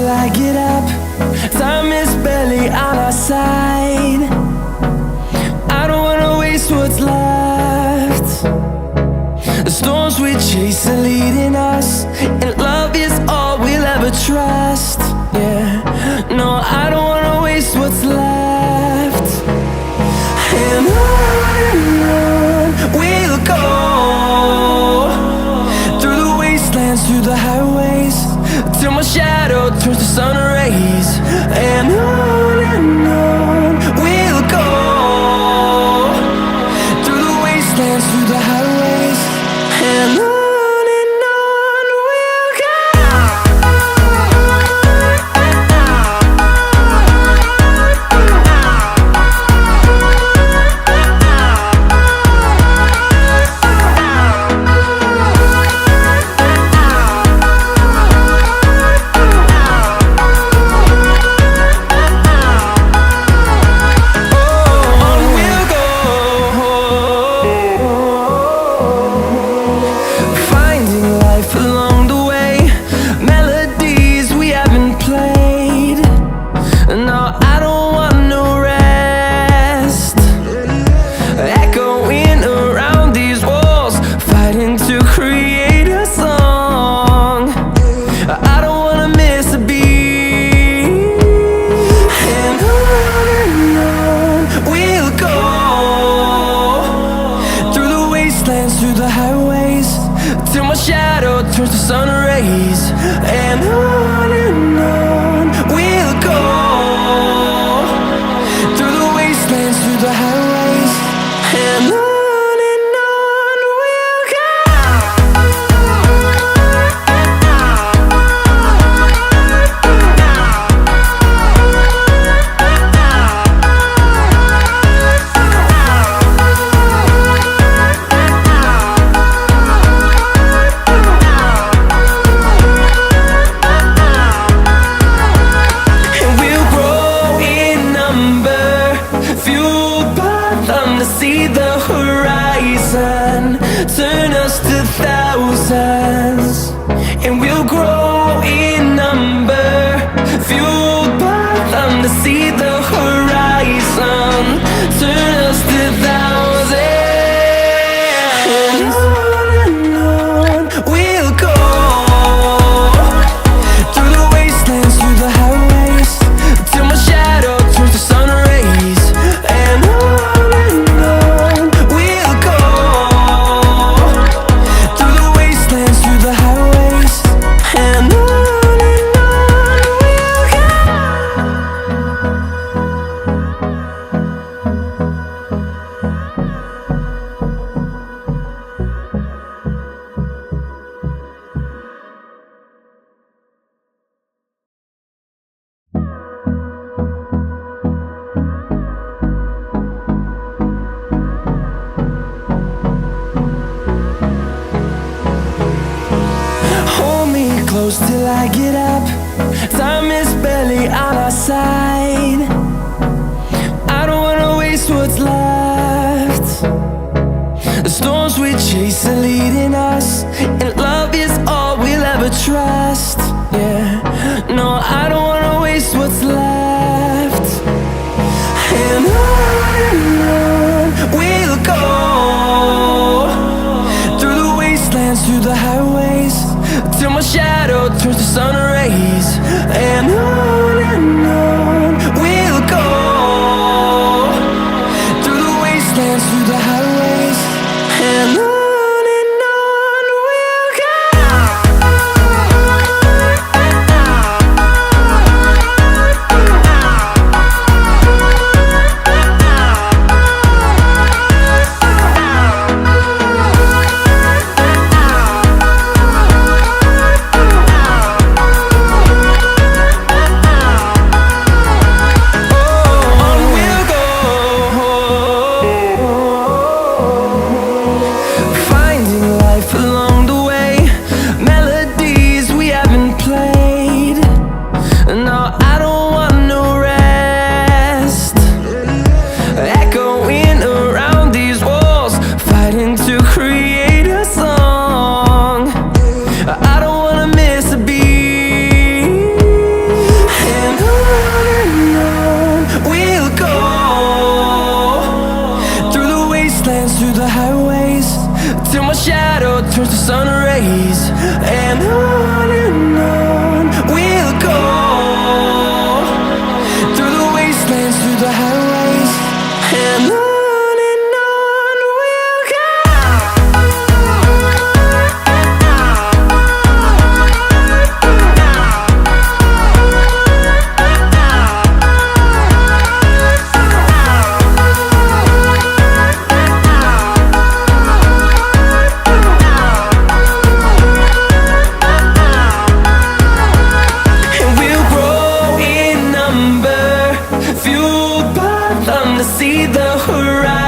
till I get up. Time is barely on our side. I don't wanna waste what's left. The storms we chase are leading us, and love is all we'll ever trust. Yeah, no, I don't wanna waste what's left. And on we'll go, through the wastelands, through the highways, till my shadow turns to sun rays. And on we'll go, through the wastelands, through the highways, and on. Through the highways, till my shadow turns to sun rays. And on we'll go, through the wastelands, through the highways, and on. See the horizon turn us to thousands, and we'll grow in number, fueled by them to see the horizon turn us to thousands. And on we'll go, through the wastelands, through the highways, till my shadow turns to sun rays. And on close till I get up. Time is barely on our side. I don't wanna waste what's left. The storms we chase are leading us, and love is all we'll ever trust. Yeah, no, I don't wanna waste what's left. And on we'll go, through the wastelands, through the highways, till my shadow turns to sun rays. And on we'll go, through the wastelands, through the highways, and on. We'll go. till my shadow turns to sun rays. And on we'll go, through the wastelands, through the highways. And on we'll go. And we'll grow in number, fueled by them to see the horizon.